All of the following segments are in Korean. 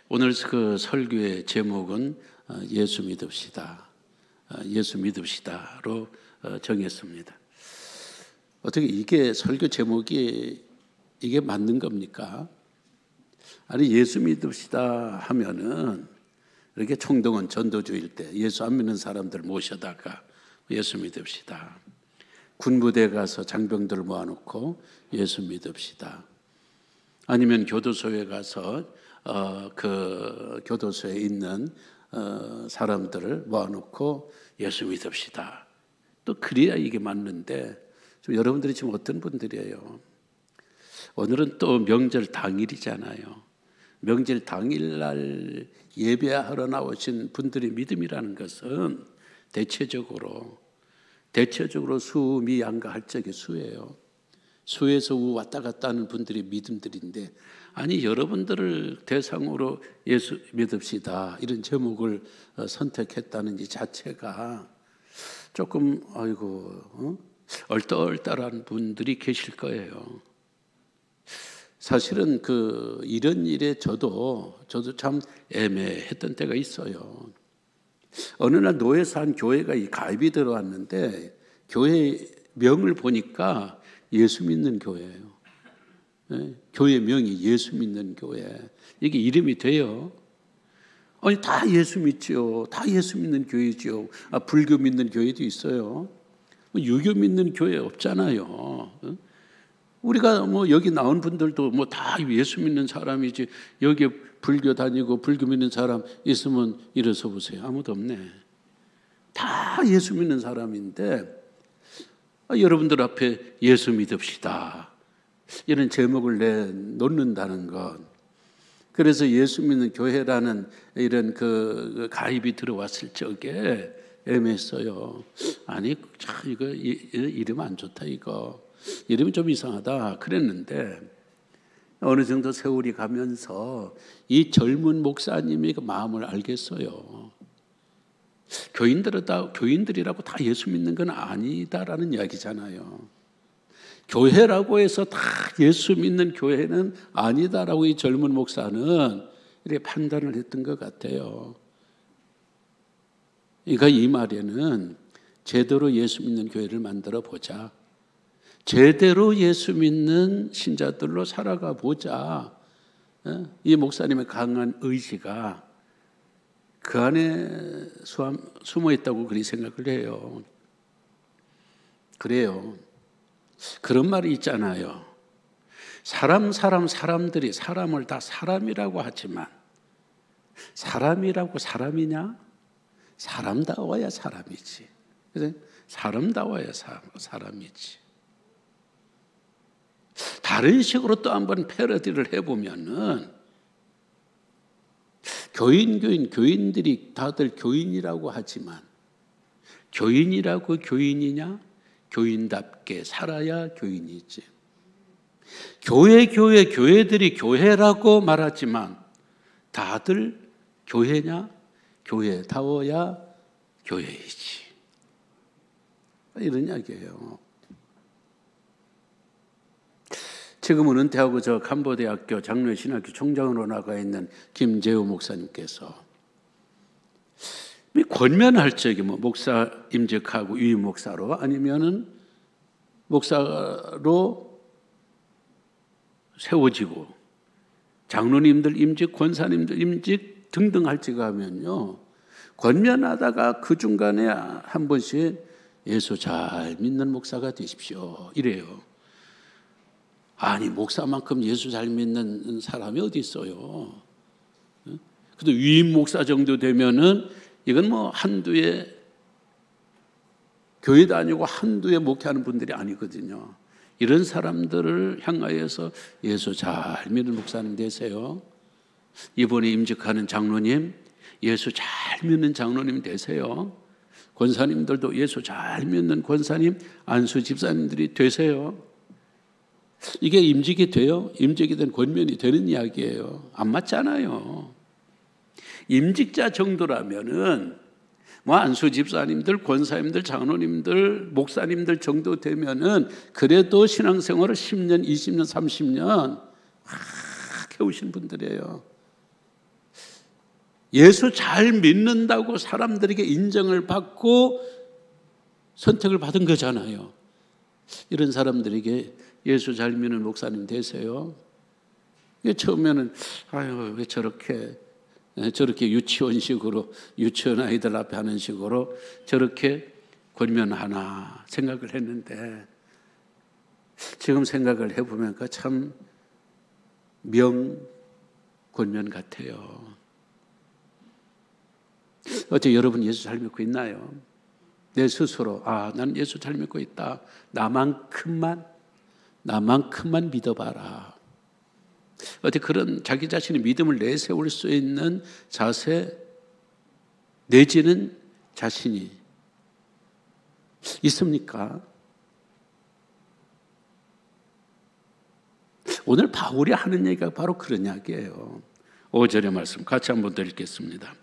오늘 그 설교의 제목은 예수 믿읍시다. 예수 믿읍시다로 정했습니다. 어떻게 이게 설교 제목이 이게 맞는 겁니까? 아니, 예수 믿읍시다 하면은 이렇게 총동원 전도주일 때 예수 안 믿는 사람들 모셔다가 예수 믿읍시다. 군부대 가서 장병들 모아놓고 예수 믿읍시다. 아니면 교도소에 가서 그 교도소에 있는 사람들을 모아놓고 예수 믿읍시다. 또 그래야 이게 맞는데 여러분들이 지금 어떤 분들이에요? 오늘은 또 명절 당일이잖아요. 명절 당일날 예배하러 나오신 분들의 믿음이라는 것은 대체적으로 수미 양가할 적의 수예요. 수에서 우 왔다 갔다 하는 분들이 믿음들인데, 아니 여러분들을 대상으로 예수 믿읍시다 이런 제목을 선택했다는 이 자체가 조금 얼떨떨한 분들이 계실 거예요. 사실은 이런 일에 저도 참 애매했던 때가 있어요. 어느 날 노예사 한 교회가 이 가입이 들어왔는데 교회 명을 보니까 예수 믿는 교회예요. 교회 명이 예수 믿는 교회. 이게 이름이 돼요? 아니 다 예수 믿지요. 다 예수 믿는 교회지요. 불교 믿는 교회도 있어요. 유교 믿는 교회 없잖아요. 우리가 여기 나온 분들도 다 예수 믿는 사람이지, 여기 불교 다니고 불교 믿는 사람 있으면 일어서 보세요. 아무도 없네. 다 예수 믿는 사람인데 여러분들 앞에 예수 믿읍시다 이런 제목을 내놓는다는 것. 그래서 예수 믿는 교회라는 이런 가입이 들어왔을 적에 애매했어요. 아니 이거 이름 안 좋다, 이거 이름이 좀 이상하다 그랬는데, 어느 정도 세월이 가면서 이 젊은 목사님이 그 마음을 알겠어요. 교인들이라고 다 예수 믿는 건 아니다라는 이야기잖아요. 교회라고 해서 다 예수 믿는 교회는 아니다라고 이 젊은 목사는 이렇게 판단을 했던 것 같아요. 그러니까 이 말에는 제대로 예수 믿는 교회를 만들어 보자, 제대로 예수 믿는 신자들로 살아가 보자. 이 목사님의 강한 의지가 그 안에 숨어 있다고 그리 생각을 해요. 그래요. 그런 말이 있잖아요. 사람들이 사람을 다 사람이라고 하지만 사람이라고 사람이냐? 사람다워야 사람이지. 그래? 사람다워야 사람이지. 다른 식으로 또 한번 패러디를 해보면은 교인들이 다들 교인이라고 하지만 교인이라고 교인이냐? 교인답게 살아야 교인이지. 교회들이 교회라고 말하지만 다들 교회냐? 교회다워야 교회이지. 이런 이야기예요. 지금은 은퇴하고 저 간보대학교 장로신학교 총장으로 나가 있는 김재우 목사님께서 권면할 적에 목사 임직하고 유임 목사로 아니면은 목사로 세워지고 장로님들 임직, 권사님들 임직 등등 할지가 하면요, 권면하다가 그 중간에 한 번씩 예수 잘 믿는 목사가 되십시오 이래요. 아니 목사만큼 예수 잘 믿는 사람이 어디 있어요? 그래도 위임 목사 정도 되면은 이건 한두에 교회 다니고 한두에 목회하는 분들이 아니거든요. 이런 사람들을 향하여서 예수 잘 믿는 목사님 되세요. 이번에 임직하는 장로님 예수 잘 믿는 장로님 되세요. 권사님들도 예수 잘 믿는 권사님, 안수 집사님들이 되세요. 이게 임직이 돼요? 임직이 된 권면이 되는 이야기예요. 안 맞잖아요. 임직자 정도라면은 안수 집사님들, 권사님들, 장로님들, 목사님들 정도 되면은 그래도 신앙생활을 10년, 20년, 30년 해오신 분들이에요. 예수 잘 믿는다고 사람들에게 인정을 받고 선택을 받은 거잖아요. 이런 사람들에게 예수 잘 믿는 목사님 되세요. 처음에는 아유 왜 저렇게 유치원식으로 유치원 아이들 앞에 하는 식으로 저렇게 권면하나 생각을 했는데 지금 생각을 해보면 참 명권면 같아요. 어째 여러분 예수 잘 믿고 있나요? 내 스스로 난 예수 잘 믿고 있다. 나만큼만 믿어봐라. 어떻게 그런 자기 자신의 믿음을 내세울 수 있는 자세 내지는 자신이 있습니까? 오늘 바울이 하는 얘기가 바로 그런 이야기예요. 5절의 말씀 같이 한번 더 읽겠습니다.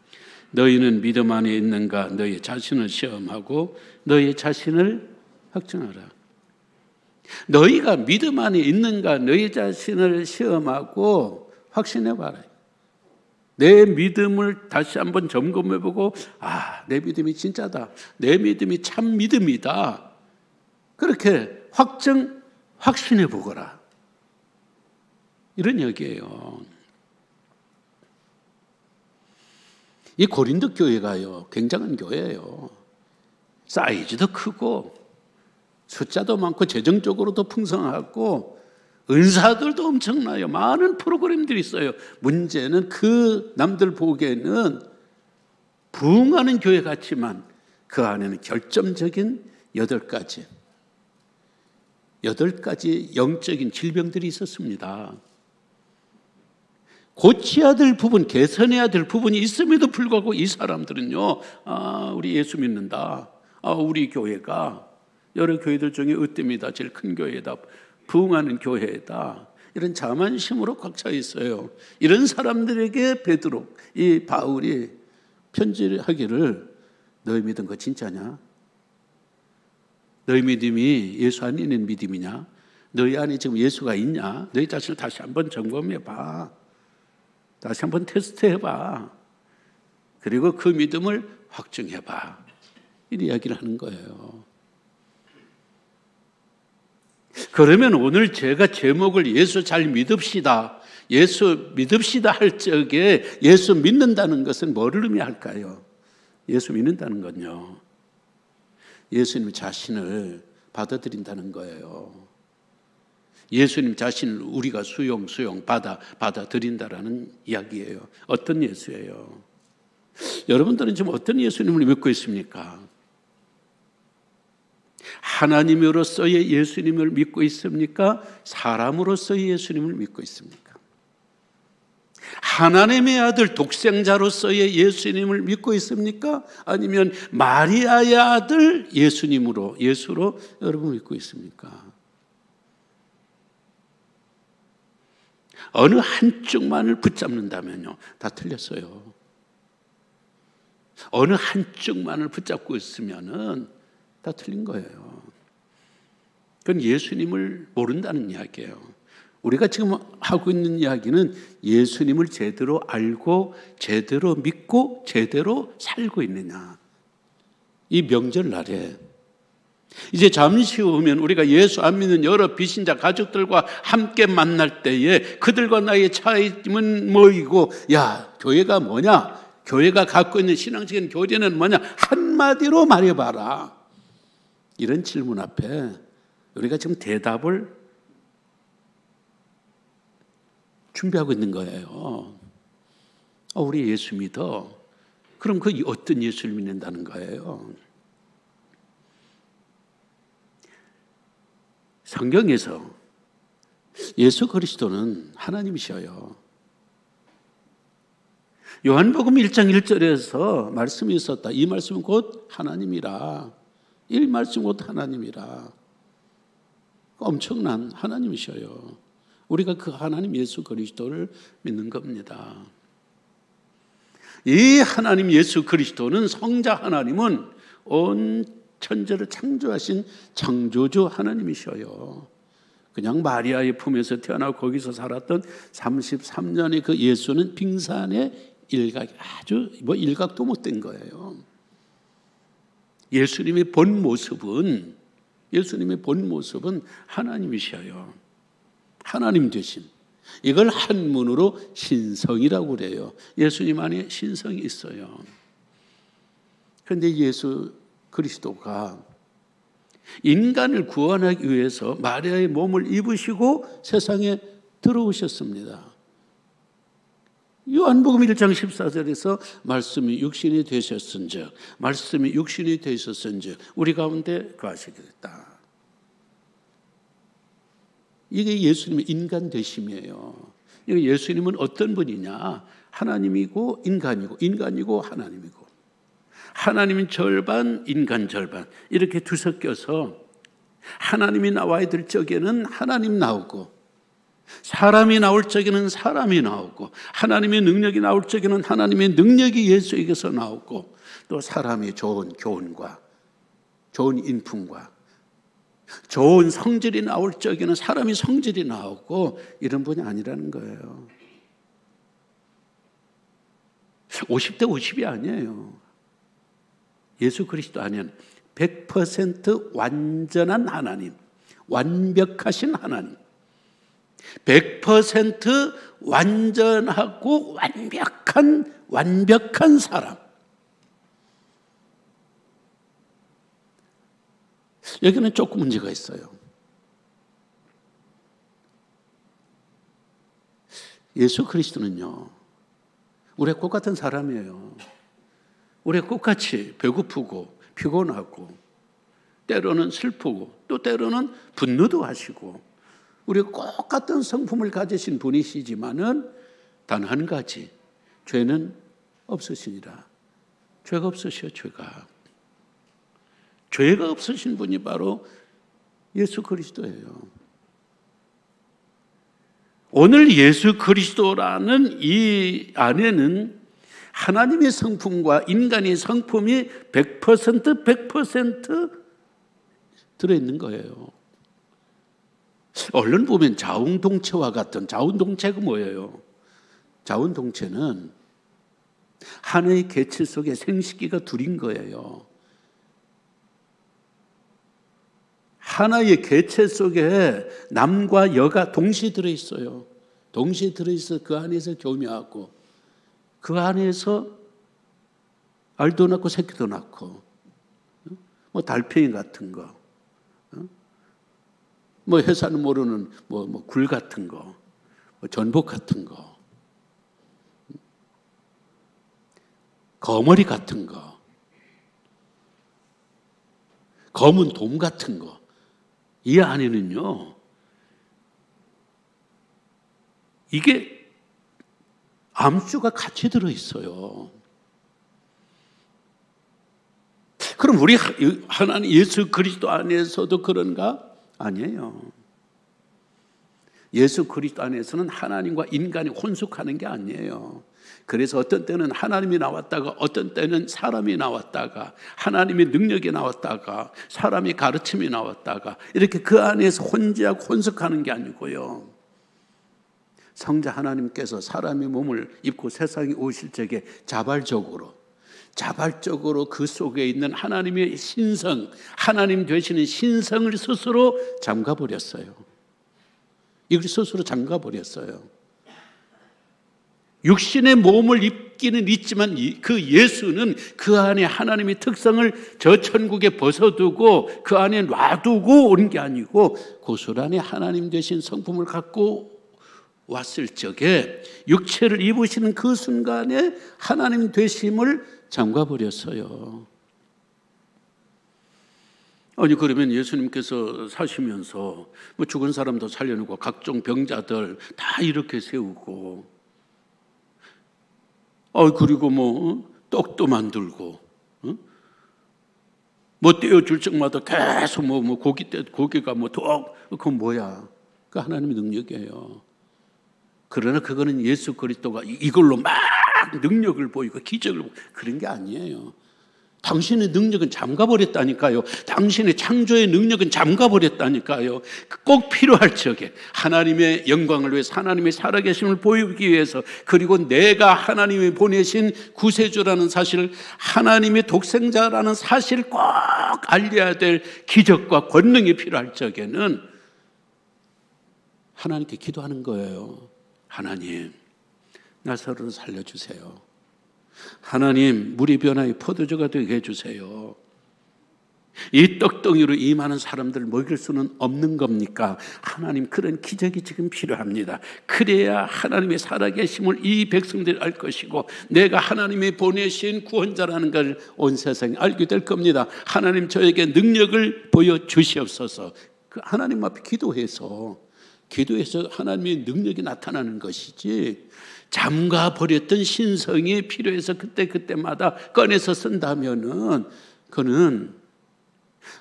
너희는 믿음 안에 있는가 너희 자신을 시험하고 너희 자신을 확증하라. 너희가 믿음 안에 있는가 너희 자신을 시험하고 확신해봐라. 내 믿음을 다시 한번 점검해보고 내 믿음이 진짜다. 내 믿음이 참 믿음이다. 그렇게 확신해보거라. 이런 얘기예요. 이 고린도 교회가요 굉장한 교회예요. 사이즈도 크고 숫자도 많고 재정적으로도 풍성하고 은사들도 엄청나요. 많은 프로그램들이 있어요. 문제는 그 남들 보기에는 부흥하는 교회 같지만 그 안에는 결정적인 8가지 영적인 질병들이 있었습니다. 고쳐야 될 부분, 개선해야 될 부분이 있음에도 불구하고 이 사람들은요, 우리 예수 믿는다. 우리 교회가 여러 교회들 중에 으뜸이다. 제일 큰 교회다. 부흥하는 교회다. 이런 자만심으로 꽉 차 있어요. 이런 사람들에게 베드로, 이 바울이 편지하기를 너희 믿은 거 진짜냐? 너희 믿음이 예수 안에 있는 믿음이냐? 너희 안에 지금 예수가 있냐? 너희 자신을 다시 한번 점검해봐. 다시 한번 테스트해봐. 그리고 그 믿음을 확증해봐. 이 이야기를 하는 거예요. 그러면 오늘 제가 제목을 예수 잘 믿읍시다. 예수 믿읍시다 할 적에 예수 믿는다는 것은 뭐를 의미할까요? 예수 믿는다는 건요, 예수님 자신을 받아들인다는 거예요. 예수님 자신을 우리가 받아들인다라는 이야기예요. 어떤 예수예요? 여러분들은 지금 어떤 예수님을 믿고 있습니까? 하나님으로서의 예수님을 믿고 있습니까? 사람으로서의 예수님을 믿고 있습니까? 하나님의 아들 독생자로서의 예수님을 믿고 있습니까? 아니면 마리아의 아들 예수로 여러분 믿고 있습니까? 어느 한쪽만을 붙잡는다면요, 다 틀렸어요. 어느 한쪽만을 붙잡고 있으면은 다 틀린 거예요. 그건 예수님을 모른다는 이야기예요. 우리가 지금 하고 있는 이야기는 예수님을 제대로 알고 제대로 믿고 제대로 살고 있느냐. 이 명절날에 이제 잠시 후면 우리가 예수 안 믿는 여러 비신자 가족들과 함께 만날 때에 그들과 나의 차이점은 뭐이고, 교회가 뭐냐? 교회가 갖고 있는 신앙적인 교리는 뭐냐? 한마디로 말해봐라. 이런 질문 앞에 우리가 지금 대답을 준비하고 있는 거예요. 우리 예수 믿어. 그럼 그 어떤 예수를 믿는다는 거예요? 성경에서 예수 그리스도는 하나님이셔요. 요한복음 1장 1절에서 말씀이 있었다. 이 말씀은 곧 하나님이라. 이 말씀은 곧 하나님이라. 엄청난 하나님이셔요. 우리가 그 하나님 예수 그리스도를 믿는 겁니다. 이 하나님 예수 그리스도는 성자 하나님은 온 천지를 창조하신 창조주 하나님이셔요. 그냥 마리아의 품에서 태어나고 거기서 살았던 33년의 그 예수는 빙산의 일각, 아주 일각도 못 된 거예요. 예수님의 본 모습은 하나님이셔요. 하나님 되심. 이걸 한문으로 신성이라고 그래요. 예수님 안에 신성이 있어요. 그런데 예수 그리스도가 인간을 구원하기 위해서 마리아의 몸을 입으시고 세상에 들어오셨습니다. 요한복음 1장 14절에서 말씀이 육신이 되셨은즉 우리 가운데 거하시게 됐다. 이게 예수님의 인간 되심이에요. 예수님은 어떤 분이냐? 하나님이고 인간이고 하나님이고, 하나님인 절반, 인간 절반 이렇게 뒤섞여서 하나님이 나와야 될 적에는 하나님 나오고, 사람이 나올 적에는 사람이 나오고, 하나님의 능력이 나올 적에는 하나님의 능력이 예수에게서 나오고, 또 사람이 좋은 교훈과 좋은 인품과 좋은 성질이 나올 적에는 사람이 성질이 나오고, 이런 분이 아니라는 거예요. 50대 50이 아니에요. 예수 그리스도 안에는 100% 완전한 하나님, 완벽하신 하나님, 100% 완전하고 완벽한 사람. 여기는 조금 문제가 있어요. 예수 그리스도는요, 우리가 똑같은 사람이에요. 우리가 똑같이 배고프고 피곤하고 때로는 슬프고 또 때로는 분노도 하시고, 우리가 똑같은 성품을 가지신 분이시지만은 단 한 가지, 죄는 없으시니라. 죄가 없으셔. 죄가 없으신 분이 바로 예수 그리스도예요. 오늘 예수 그리스도라는 이 안에는 하나님의 성품과 인간의 성품이 100% 들어있는 거예요. 얼른 보면 자웅동체와 같은, 자웅동체가 뭐예요? 자웅동체는 하나의 개체 속에 생식기가 둘인 거예요. 하나의 개체 속에 남과 여가 동시에 들어있어요. 동시에 들어있어 그 안에서 교미하고, 그 안에서 알도 낳고 새끼도 낳고, 뭐 달팽이 같은 거, 뭐 회사는 모르는 굴 같은 거, 전복 같은 거, 거머리 같은 거, 검은 돔 같은 거, 이 안에는요, 이게 암수가 같이 들어있어요. 그럼 우리 하나님 예수 그리스도 안에서도 그런가? 아니에요. 예수 그리스도 안에서는 하나님과 인간이 혼숙하는 게 아니에요. 그래서 어떤 때는 하나님이 나왔다가, 어떤 때는 사람이 나왔다가, 하나님의 능력이 나왔다가, 사람의 가르침이 나왔다가, 이렇게 그 안에서 혼재하고 혼숙하는 게 아니고요. 성자 하나님께서 사람의 몸을 입고 세상에 오실 적에 자발적으로 그 속에 있는 하나님의 신성, 하나님 되시는 신성을 스스로 잠가버렸어요. 이걸 스스로 잠가버렸어요. 육신의 몸을 입기는 있지만 그 예수는 그 안에 하나님의 특성을 저 천국에 벗어두고 그 안에 놔두고 온 게 아니고, 고술 안에 하나님 되신 성품을 갖고 왔을 적에 육체를 입으시는 그 순간에 하나님 되심을 잠가버렸어요. 아니, 그러면 예수님께서 사시면서 뭐 죽은 사람도 살려내고 각종 병자들 다 이렇게 세우고, 그리고 뭐 떡도 만들고, 뭐 떼어줄 적마다 계속 고기가 그건 뭐야? 그 하나님의 능력이에요. 그러나 그거는 예수 그리스도가 이걸로 막 능력을 보이고 기적을 보이고 그런 게 아니에요. 당신의 능력은 잠가버렸다니까요. 당신의 창조의 능력은 잠가버렸다니까요. 꼭 필요할 적에 하나님의 영광을 위해서, 하나님의 살아계심을 보이기 위해서, 그리고 내가 하나님이 보내신 구세주라는 사실, 하나님의 독생자라는 사실을 꼭 알려야 될 기적과 권능이 필요할 적에는 하나님께 기도하는 거예요. 하나님, 나사로를 살려주세요. 하나님, 물이 변화의 포도주가 되게 해주세요. 이 떡덩이로 이 많은 사람들을 먹일 수는 없는 겁니까? 하나님, 그런 기적이 지금 필요합니다. 그래야 하나님의 살아계심을 이 백성들이 알 것이고 내가 하나님이 보내신 구원자라는 걸 온 세상이 알게 될 겁니다. 하나님, 저에게 능력을 보여주시옵소서. 그 하나님 앞에 기도해서 하나님의 능력이 나타나는 것이지, 잠가버렸던 신성이 필요해서 그때마다 꺼내서 쓴다면은 그는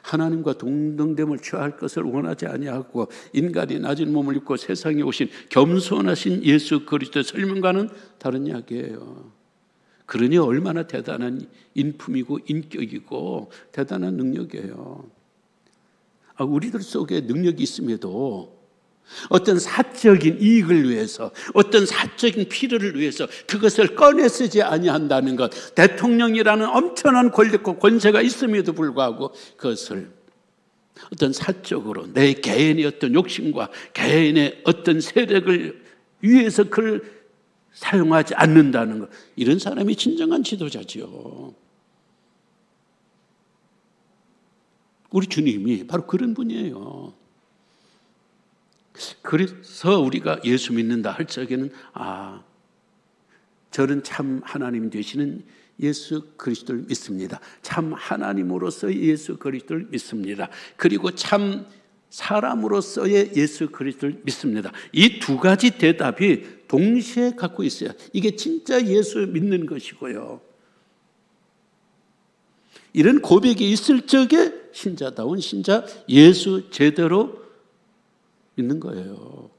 하나님과 동등됨을 취할 것을 원하지 아니하고 인간이 낮은 몸을 입고 세상에 오신 겸손하신 예수 그리스도의 설명과는 다른 이야기예요. 그러니 얼마나 대단한 인품이고 인격이고 대단한 능력이에요. 우리들 속에 능력이 있음에도 어떤 사적인 이익을 위해서, 어떤 사적인 필요를 위해서 그것을 꺼내 쓰지 아니한다는 것, 대통령이라는 엄청난 권력과 권세가 있음에도 불구하고 그것을 어떤 사적으로 내 개인의 어떤 욕심과 개인의 어떤 세력을 위해서 그걸 사용하지 않는다는 것, 이런 사람이 진정한 지도자지요. 우리 주님이 바로 그런 분이에요. 그래서 우리가 예수 믿는다 할 적에는 저는 참 하나님 되시는 예수 그리스도를 믿습니다. 참 하나님으로서의 예수 그리스도를 믿습니다. 그리고 참 사람으로서의 예수 그리스도를 믿습니다. 이 두 가지 대답이 동시에 갖고 있어요. 이게 진짜 예수 믿는 것이고요. 이런 고백이 있을 적에 신자다운 신자, 예수 제대로 믿는 거예요.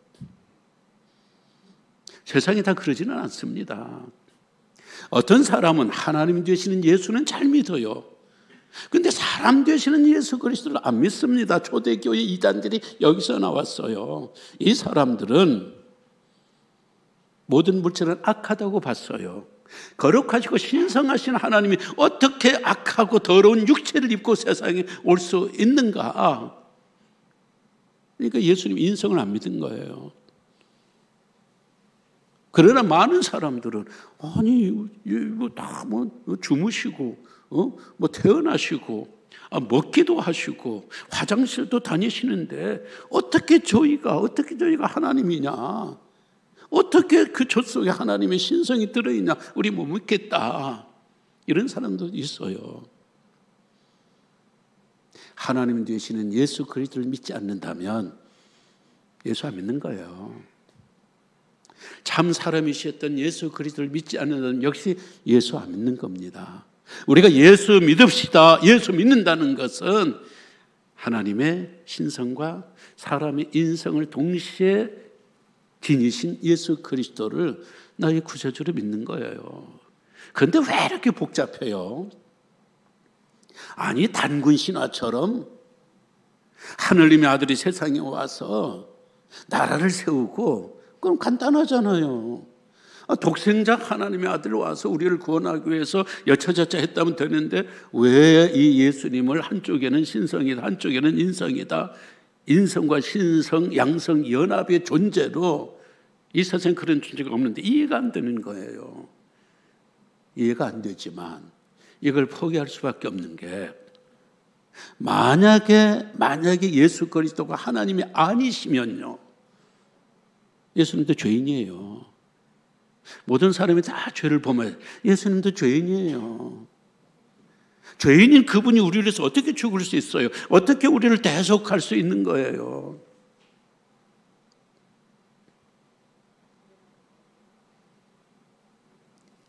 세상이 다 그러지는 않습니다. 어떤 사람은 하나님 되시는 예수는 잘 믿어요. 그런데 사람 되시는 예수 그리스도를 안 믿습니다. 초대교회 이단들이 여기서 나왔어요. 이 사람들은 모든 물질은 악하다고 봤어요. 거룩하시고 신성하신 하나님이 어떻게 악하고 더러운 육체를 입고 세상에 올 수 있는가? 그러니까 예수님 인성을 안 믿은 거예요. 그러나 많은 사람들은 주무시고 태어나시고 먹기도 하시고 화장실도 다니시는데 어떻게 저희가 하나님이냐? 어떻게 그 젖 속에 하나님의 신성이 들어있냐? 우리 못 믿겠다. 이런 사람도 있어요. 하나님 되시는 예수 그리스도를 믿지 않는다면 예수 안 믿는 거예요. 참 사람이셨던 예수 그리스도를 믿지 않는다면 역시 예수 안 믿는 겁니다. 우리가 예수 믿읍시다, 예수 믿는다는 것은 하나님의 신성과 사람의 인성을 동시에 지니신 예수 그리스도를 나의 구세주로 믿는 거예요. 그런데 왜 이렇게 복잡해요? 아니, 단군 신화처럼 하늘님의 아들이 세상에 와서 나라를 세우고, 그럼 간단하잖아요. 독생자 하나님의 아들 와서 우리를 구원하기 위해서 여차저차 했다면 되는데 왜 이 예수님을 한쪽에는 신성이다, 한쪽에는 인성이다, 인성과 신성, 양성 연합의 존재로 이 세상에 그런 존재가 없는데 이해가 안 되는 거예요. 이해가 안 되지만 이걸 포기할 수밖에 없는 게, 만약에 예수 그리스도가 하나님이 아니시면요, 예수님도 죄인이에요. 모든 사람이 다 죄를 범해요. 예수님도 죄인이에요. 죄인인 그분이 우리를 위해서 어떻게 죽을 수 있어요? 어떻게 우리를 대속할 수 있는 거예요?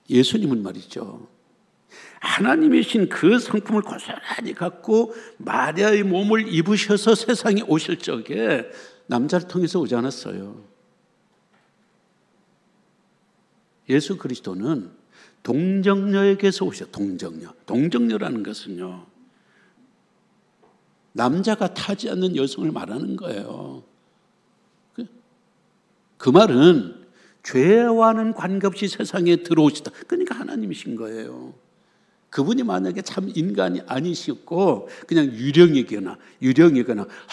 예수님은 말이죠, 하나님이신 그 성품을 고스란히 갖고 마리아의 몸을 입으셔서 세상에 오실 적에 남자를 통해서 오지 않았어요. 예수 그리스도는 동정녀에게서 오셔. 동정녀라는 것은요, 남자가 타지 않는 여성을 말하는 거예요. 그 말은 죄와는 관계없이 세상에 들어오시다. 그러니까 하나님이신 거예요. 그분이 만약에 참 인간이 아니셨고 그냥 유령이거나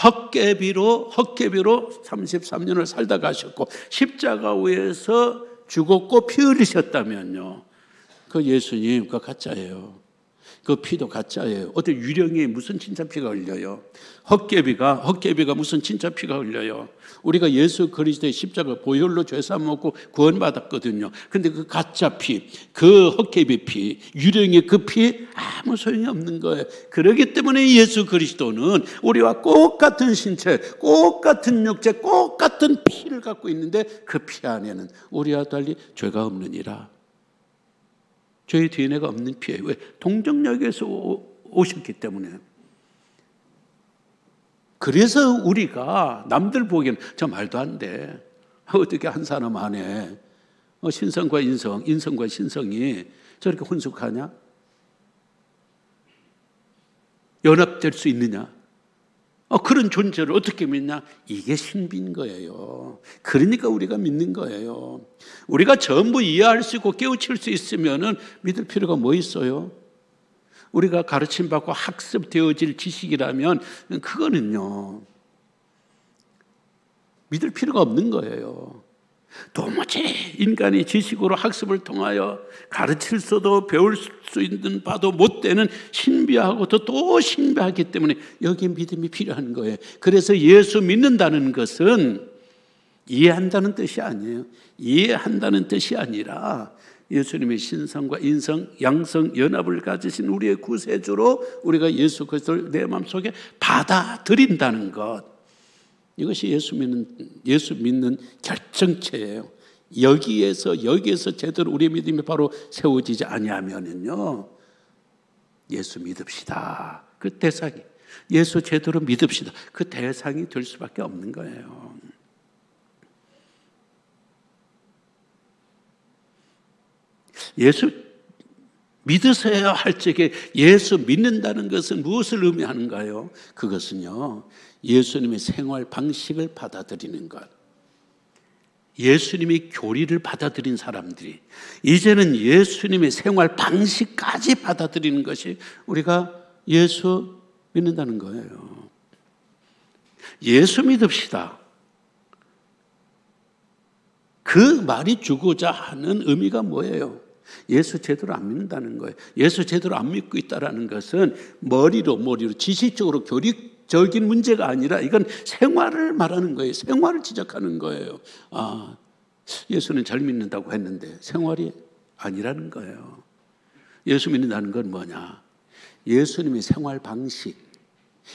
헛개비로 33년을 살다 가셨고 십자가 위에서 죽었고 피 흘리셨다면요, 그 예수님 그 가짜예요. 그 피도 가짜예요. 어떻게 유령이 무슨 진짜 피가 흘려요? 헛개비가 무슨 진짜 피가 흘려요? 우리가 예수 그리스도의 십자가 보혈로 죄사함 먹고 구원받았거든요. 근데 그 가짜 피, 그 헛개비 피, 유령의 그 피 아무 소용이 없는 거예요. 그렇기 때문에 예수 그리스도는 우리와 똑같은 신체, 똑같은 육체, 똑같은 피를 갖고 있는데 그 피 안에는 우리와 달리 죄가 없느니라. 죄의 DNA가 없는 피예요. 왜? 동정역에서 오셨기 때문에. 그래서 우리가 남들 보기에는 저 말도 안 돼. 어떻게 한 사람 안에 신성과 인성과 신성이 저렇게 혼숙하냐? 연합될 수 있느냐? 그런 존재를 어떻게 믿냐? 이게 신비인 거예요. 그러니까 우리가 믿는 거예요. 우리가 전부 이해할 수 있고 깨우칠 수 있으면은 믿을 필요가 뭐 있어요? 우리가 가르침받고 학습되어질 지식이라면 그거는요, 믿을 필요가 없는 거예요. 도무지 인간이 지식으로 학습을 통하여 가르칠 수도 배울 수 있는 바도 못 되는 신비하고 또 신비하기 때문에 여기에 믿음이 필요한 거예요. 그래서 예수 믿는다는 것은 이해한다는 뜻이 아니에요. 이해한다는 뜻이 아니라 예수님의 신성과 인성, 양성, 연합을 가지신 우리의 구세주로 우리가 예수 그리스도를 내 마음속에 받아들인다는 것, 이것이 예수 믿는 결정체예요. 여기에서 제대로 우리의 믿음이 바로 세워지지 아니하면은요, 예수 믿읍시다. 그 대상이, 예수 제대로 믿읍시다. 그 대상이 될 수밖에 없는 거예요. 예수 믿으세요 할 적에 예수 믿는다는 것은 무엇을 의미하는가요? 그것은요, 예수님의 생활 방식을 받아들이는 것. 예수님의 교리를 받아들인 사람들이 이제는 예수님의 생활 방식까지 받아들이는 것이 우리가 예수 믿는다는 거예요. 예수 믿읍시다. 그 말이 주고자 하는 의미가 뭐예요? 예수 제대로 안 믿는다는 거예요. 예수 제대로 안 믿고 있다는 것은 머리로 지식적으로 교리적인 문제가 아니라 이건 생활을 말하는 거예요. 생활을 지적하는 거예요. 예수는 잘 믿는다고 했는데 생활이 아니라는 거예요. 예수 믿는다는 건 뭐냐? 예수님의 생활 방식,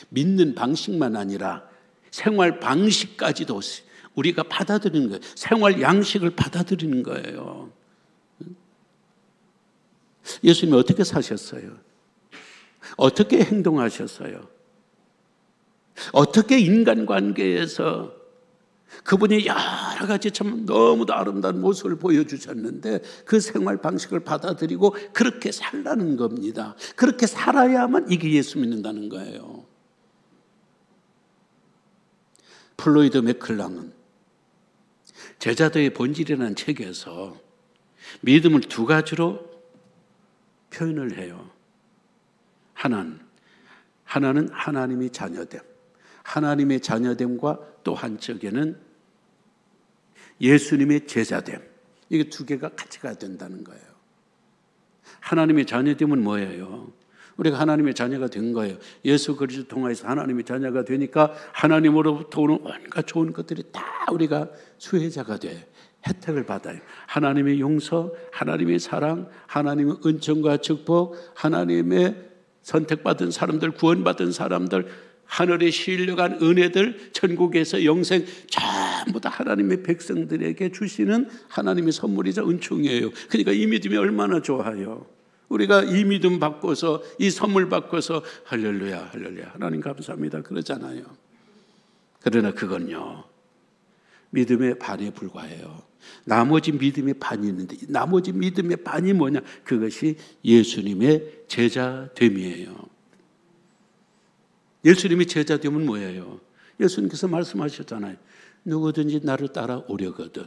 믿는 방식만 아니라 생활 방식까지도 우리가 받아들이는 거예요. 생활 양식을 받아들이는 거예요. 예수님이 어떻게 사셨어요? 어떻게 행동하셨어요? 어떻게 인간관계에서 그분이 여러 가지 참 너무도 아름다운 모습을 보여주셨는데 그 생활 방식을 받아들이고 그렇게 살라는 겁니다. 그렇게 살아야만 이게 예수 믿는다는 거예요. 플로이드 맥클랑은 제자도의 본질이라는 책에서 믿음을 두 가지로 표현을 해요. 하나는 하나님의 자녀됨. 하나님의 자녀됨과 또 한쪽에는 예수님의 제자됨. 이게 두 개가 같이 가야 된다는 거예요. 하나님의 자녀됨은 뭐예요? 우리가 하나님의 자녀가 된 거예요. 예수 그리스도 통해서 하나님의 자녀가 되니까 하나님으로부터 오는 온갖 좋은 것들이 다 우리가 수혜자가 돼. 혜택을 받아요. 하나님의 용서, 하나님의 사랑, 하나님의 은총과 축복, 하나님의 선택받은 사람들, 구원받은 사람들, 하늘에 시려간 은혜들, 천국에서 영생, 전부 다 하나님의 백성들에게 주시는 하나님의 선물이자 은총이에요. 그러니까 이 믿음이 얼마나 좋아요. 우리가 이 믿음 바꿔서 이 선물 바꿔서 할렐루야 할렐루야 하나님 감사합니다 그러잖아요. 그러나 그건요 믿음의 반에 불과해요. 나머지 믿음의 반이 있는데 나머지 믿음의 반이 뭐냐? 그것이 예수님의 제자됨이에요. 예수님의 제자됨은 뭐예요? 예수님께서 말씀하셨잖아요. 누구든지 나를 따라오려거든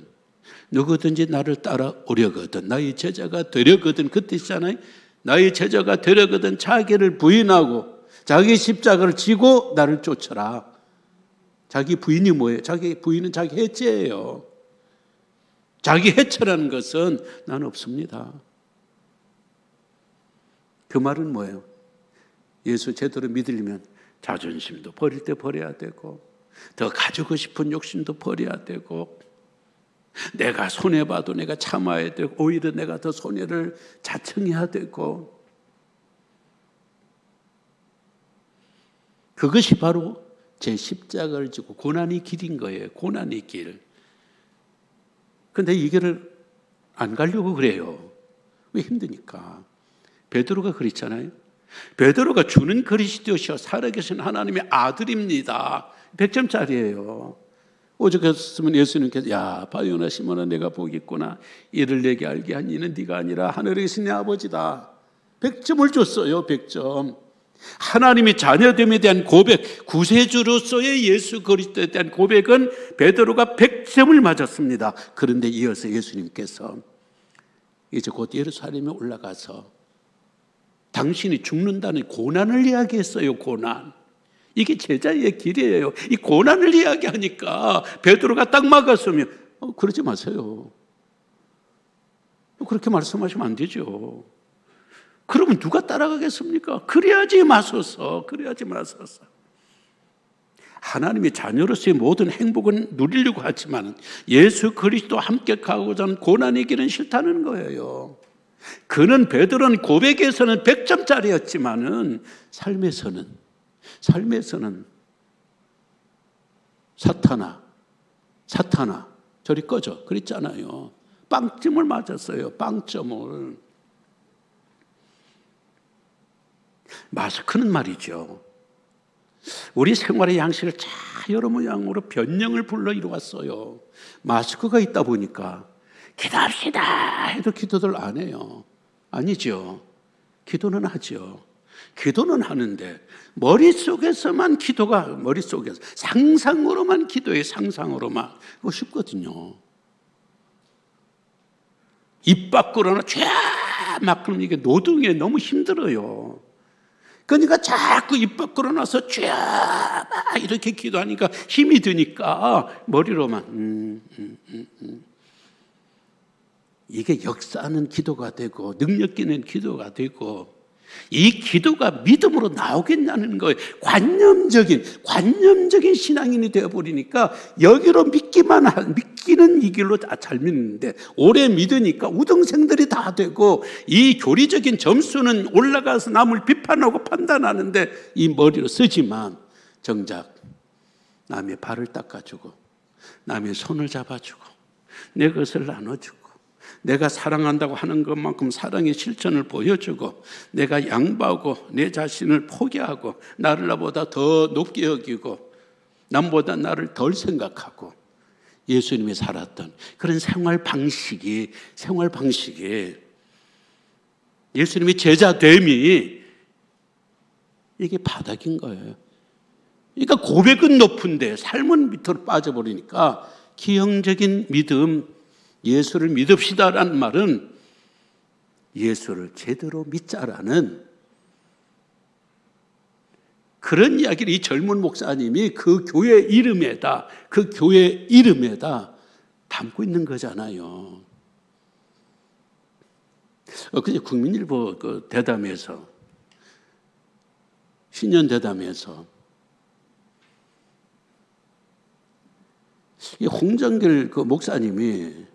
누구든지 나를 따라오려거든 나의 제자가 되려거든 그 뜻이잖아요. 나의 제자가 되려거든 자기를 부인하고 자기 십자가를 지고 나를 쫓아라. 자기 부인이 뭐예요? 자기 부인은 자기 해체예요. 자기 해체라는 것은 난 없습니다. 그 말은 뭐예요? 예수 제대로 믿으려면 자존심도 버릴 때 버려야 되고 더 가지고 싶은 욕심도 버려야 되고 내가 손해봐도 내가 참아야 되고 오히려 내가 더 손해를 자청해야 되고 그것이 바로 제 십자가를 지고 고난의 길인 거예요. 고난의 길. 그런데 이 길을 안 가려고 그래요. 왜? 힘드니까. 베드로가 그랬잖아요. 베드로가 주는 그리스도시여 살아계신 하나님의 아들입니다. 100점짜리예요. 오죽 했으면 예수님께서 야 바요나 시몬아 내가 보겠구나. 이를 내게 알게 한 이는 네가 아니라 하늘에 계신 내 아버지다. 100점을 줬어요. 100점. 하나님의 자녀됨에 대한 고백, 구세주로서의 예수 그리스도에 대한 고백은 베드로가 100점을 맞았습니다. 그런데 이어서 예수님께서 이제 곧 예루살렘에 올라가서 당신이 죽는다는 고난을 이야기했어요. 고난. 이게 제자의 길이에요. 이 고난을 이야기하니까 베드로가 딱 막았으면 그러지 마세요. 그렇게 말씀하시면 안 되죠. 그러면 누가 따라가겠습니까? 그래야지 마소서. 그래야지 마소서. 하나님의 자녀로서의 모든 행복은 누리려고 하지만 예수 그리스도와 함께 가고자 하는 고난의 길은 싫다는 거예요. 그는 베드로는 고백에서는 100점짜리였지만은 삶에서는 사탄아 저리 꺼져 그랬잖아요. 빵점을 맞았어요. 빵점을. 마스크는 말이죠. 우리 생활의 양식을 다 여러 모양으로 변형을 불러 이루었어요. 마스크가 있다 보니까 기도합시다 해도 기도들 안 해요. 아니죠. 기도는 하죠. 기도는 하는데 머릿속에서만 기도가 머릿속에서 상상으로만 기도해. 상상으로만. 그거 쉽거든요. 입 밖으로는 쫙 그러면 이게 노동에 너무 힘들어요. 그러니까 자꾸 입 밖으로 나서 쫙 이렇게 기도하니까 힘이 드니까 머리로만 이게 역사하는 기도가 되고 능력 있는 기도가 되고 이 기도가 믿음으로 나오겠냐는 거예요. 관념적인 신앙인이 되어버리니까 여기로 믿기는 이 길로 잘 믿는데 오래 믿으니까 우등생들이 다 되고 이 교리적인 점수는 올라가서 남을 비판하고 판단하는데 이 머리로 쓰지만 정작 남의 발을 닦아주고 남의 손을 잡아주고 내 것을 나눠주고 내가 사랑한다고 하는 것만큼 사랑의 실천을 보여주고 내가 양보하고 내 자신을 포기하고 나를 나보다 더 높게 여기고 남보다 나를 덜 생각하고 예수님이 살았던 그런 생활 방식이 예수님의 제자됨이 이게 바닥인 거예요. 그러니까 고백은 높은데 삶은 밑으로 빠져버리니까 기형적인 믿음, 예수를 믿읍시다라는 말은 예수를 제대로 믿자라는 그런 이야기를 이 젊은 목사님이 그 교회 이름에다 담고 있는 거잖아요. 그제 국민일보 그 대담에서 신년 대담에서 이 홍정길 그 목사님이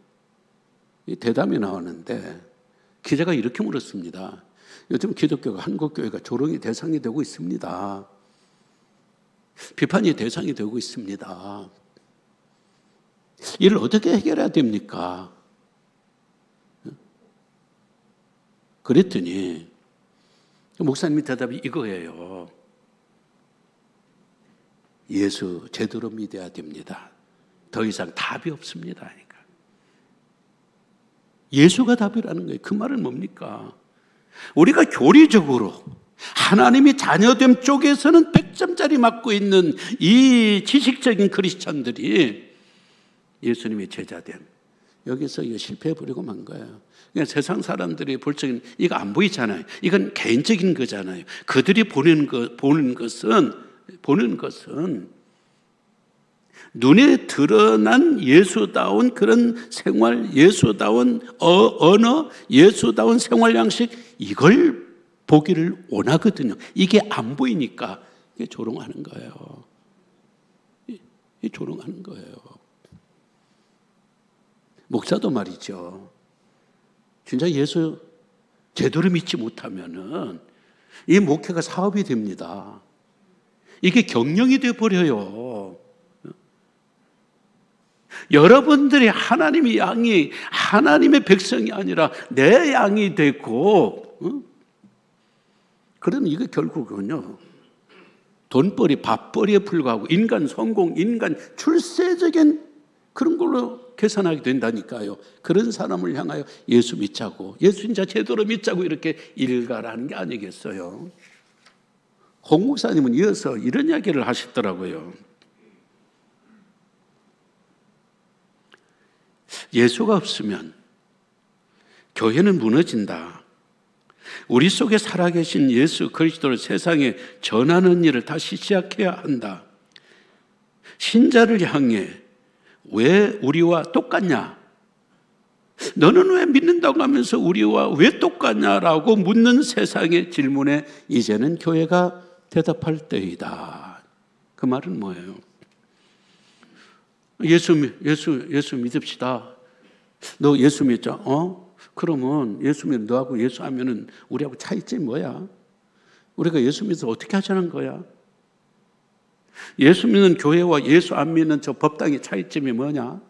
이 대담이 나오는데 기자가 이렇게 물었습니다. 요즘 기독교가 한국교회가 조롱의 대상이 되고 있습니다. 비판의 대상이 되고 있습니다. 이를 어떻게 해결해야 됩니까? 그랬더니 목사님의 대답이 이거예요. 예수 제대로 믿어야 됩니다. 더 이상 답이 없습니다. 그러니까. 예수가 답이라는 거예요. 그 말은 뭡니까? 우리가 교리적으로 하나님이 자녀됨 쪽에서는 100점짜리 맞고 있는 이 지식적인 크리스찬들이 예수님의 제자됨, 여기서 이거 실패해버리고 만 거예요. 그러니까 세상 사람들이 볼 적엔 이거 안 보이잖아요. 이건 개인적인 거잖아요. 그들이 보는 것은 눈에 드러난 예수다운 그런 생활, 예수다운 언어, 예수다운 생활 양식, 이걸 보기를 원하거든요. 이게 안 보이니까 이게 조롱하는 거예요. 이게 조롱하는 거예요. 목사도 말이죠. 진짜 예수 제대로 믿지 못하면은 이 목회가 사업이 됩니다. 이게 경영이 되어버려요. 여러분들이 하나님의 양이 하나님의 백성이 아니라 내 양이 되고, 그러면 이게 결국은요, 돈벌이, 밥벌이에 불과하고 인간 성공, 인간 출세적인 그런 걸로 계산하게 된다니까요. 그런 사람을 향하여 예수 믿자고, 예수 진짜 제대로 믿자고 이렇게 일가라는 게 아니겠어요. 홍 목사님은 이어서 이런 이야기를 하시더라고요. 예수가 없으면 교회는 무너진다. 우리 속에 살아계신 예수 그리스도를 세상에 전하는 일을 다시 시작해야 한다. 신자를 향해 왜 우리와 똑같냐? 너는 왜 믿는다고 하면서 우리와 왜 똑같냐라고 묻는 세상의 질문에 이제는 교회가 대답할 때이다. 그 말은 뭐예요? 예수 믿읍시다. 너 예수 믿자. 그러면 예수 믿는 너하고 예수 하면은 우리하고 차이점이 뭐야? 우리가 예수 믿어서 어떻게 하자는 거야? 예수 믿는 교회와 예수 안 믿는 저 법당의 차이점이 뭐냐?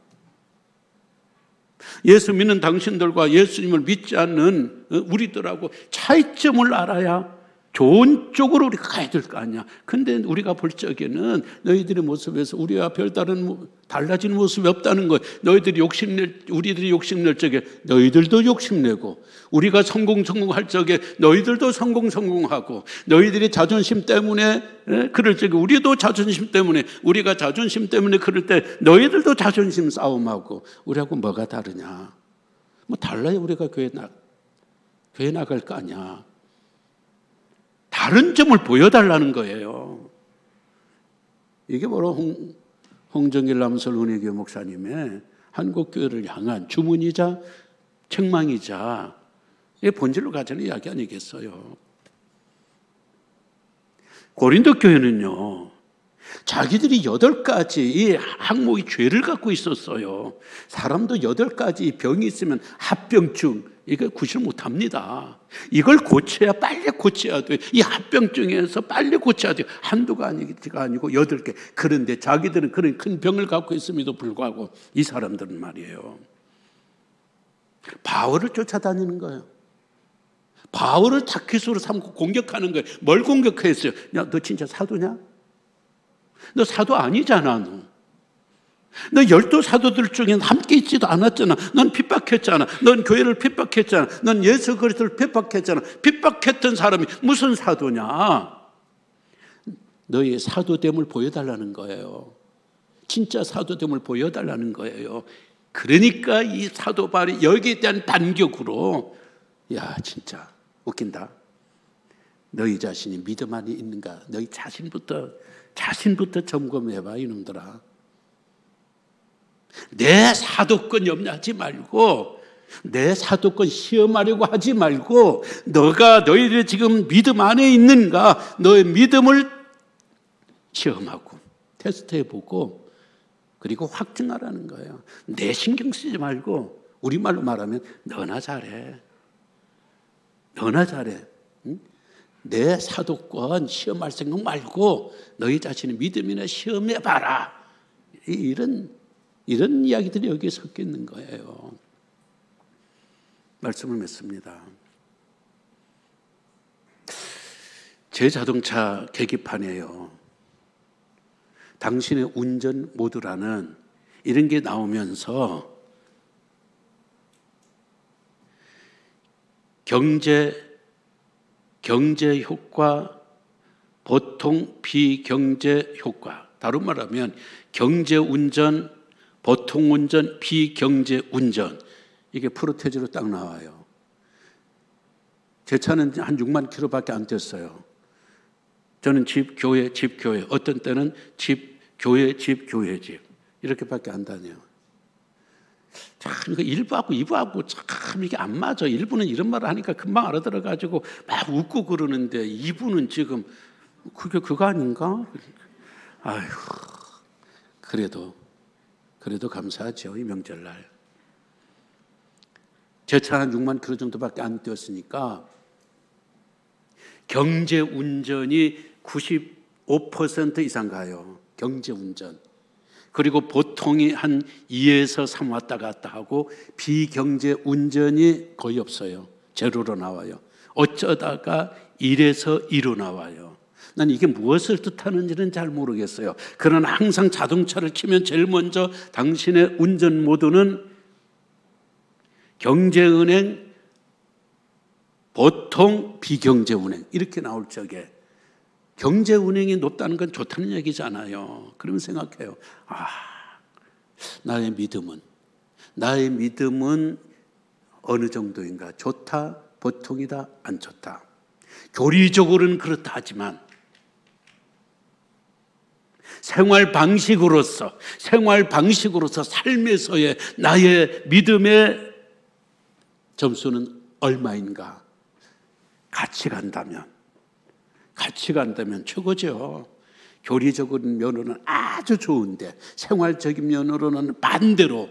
예수 믿는 당신들과 예수님을 믿지 않는 우리들하고 차이점을 알아야 좋은 쪽으로 우리가 가야 될 거 아니야. 근데 우리가 볼 적에는 너희들의 모습에서 우리와 별다른 달라진 모습이 없다는 거예요. 우리들이 욕심낼 적에 너희들도 욕심내고, 우리가 성공할 적에 너희들도 성공하고, 너희들이 자존심 때문에 그럴 적에 우리도 자존심 때문에, 우리가 자존심 때문에 그럴 때 너희들도 자존심 싸움하고, 우리하고 뭐가 다르냐? 뭐 달라야 우리가 교회 나갈 거 아니야. 다른 점을 보여달라는 거예요. 이게 바로 홍정길 남설 은혜교회 목사님의 한국교회를 향한 주문이자 책망이자 본질로 가지는 이야기 아니겠어요. 고린도 교회는요, 자기들이 8가지 이 항목의 죄를 갖고 있었어요. 사람도 8가지 병이 있으면 합병증, 이거 구실 못합니다. 이걸 빨리 고쳐야 돼요. 이 합병증에서 빨리 고쳐야 돼요. 한두가 아니고 8개. 그런데 자기들은 그런 큰 병을 갖고 있음에도 불구하고 이 사람들은 말이에요, 바울을 쫓아다니는 거예요. 바울을 타깃으로 삼고 공격하는 거예요. 뭘 공격했어요? 야, 너 진짜 사도냐? 너 사도 아니잖아. 너 12사도들 중에 함께 있지도 않았잖아. 넌 핍박했잖아. 넌 교회를 핍박했잖아. 넌 예수 그리스도를 핍박했잖아. 핍박했던 사람이 무슨 사도냐? 너의 사도됨을 보여달라는 거예요. 진짜 사도됨을 보여달라는 거예요. 그러니까 이 사도 바울이 여기에 대한 반격으로, 야 진짜 웃긴다. 너희 자신이 믿음 안에 있는가? 너희 자신부터 점검해봐 이놈들아. 내 사도권 염려하지 말고, 내 사도권 시험하려고 하지 말고, 너희들이 지금 믿음 안에 있는가, 너의 믿음을 시험하고 테스트해보고, 그리고 확증하라는 거예요. 내 신경 쓰지 말고, 우리말로 말하면 너나 잘해. 응? 내 사도권 시험할 생각 말고 너희 자신의 믿음이나 시험해봐라. 이런 이야기들이 여기에 섞여 있는 거예요. 말씀을 맺습니다. 제 자동차 계기판이에요. 당신의 운전 모드라는 이런 게 나오면서 경제 효과, 보통 비경제 효과. 다른 말하면 경제 운전, 보통 운전, 비경제 운전. 이게 프로테이지로 딱 나와요. 제 차는 한 6만 킬로밖에 안 뛰었어요. 저는 집, 교회, 집, 교회. 어떤 때는 집, 교회, 집, 교회, 집. 이렇게밖에 안 다녀요. 참, 이거 1부하고 2부하고 참 이게 안 맞아. 1부는 이런 말을 하니까 금방 알아들어가지고 막 웃고 그러는데 2부는 지금 그게 그거 아닌가? 아휴, 그래도 감사하죠. 이 명절날. 제 차 한 6만 킬로 정도밖에 안 뛰었으니까 경제 운전이 95% 이상 가요. 경제 운전. 그리고 보통이 한 2에서 3 왔다 갔다 하고 비경제 운전이 거의 없어요. 제로로 나와요. 어쩌다가 1에서 2로 나와요. 난 이게 무엇을 뜻하는지는 잘 모르겠어요. 그러나 항상 자동차를 키면 제일 먼저 당신의 운전 모드는 경제은행, 보통 비경제운행 이렇게 나올 적에 경제운행이 높다는 건 좋다는 얘기잖아요. 그러면 생각해요. 나의 믿음은 어느 정도인가? 좋다, 보통이다, 안 좋다. 교리적으로는 그렇다 하지만 생활 방식으로서 삶에서의 나의 믿음의 점수는 얼마인가? 같이 간다면 최고죠. 교리적인 면으로는 아주 좋은데 생활적인 면으로는 반대로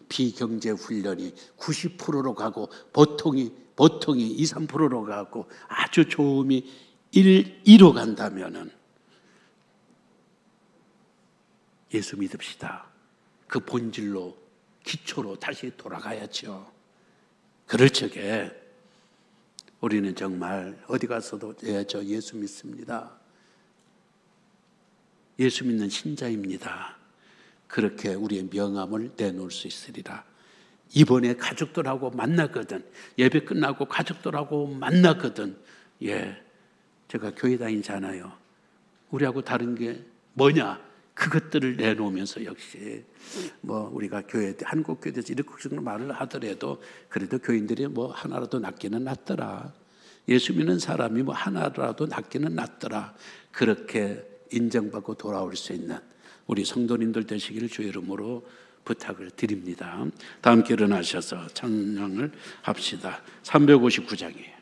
비경제 훈련이 90%로 가고 보통이 2, 3%로 가고 아주 좋음이 1, 2로 간다면은 예수 믿읍시다. 그 본질로 기초로 다시 돌아가야죠. 그럴 적에 우리는 정말 어디 가서도 저 예수 믿습니다. 예수 믿는 신자입니다. 그렇게 우리의 명함을 내놓을 수 있으리라. 이번에 가족들하고 만나거든. 예배 끝나고 가족들하고 만나거든. 제가 교회 다니잖아요. 우리하고 다른 게 뭐냐? 그것들을 내놓으면서 역시 우리가 한국 교회에서 이렇게 말을 하더라도 그래도 교인들이 하나라도 낫기는 낫더라. 예수 믿는 사람이 하나라도 낫기는 낫더라. 그렇게 인정받고 돌아올 수 있는 우리 성도님들 되시기를 주의 이름으로 부탁을 드립니다. 다 함께 일어나셔서 찬양을 합시다. 359장이에요.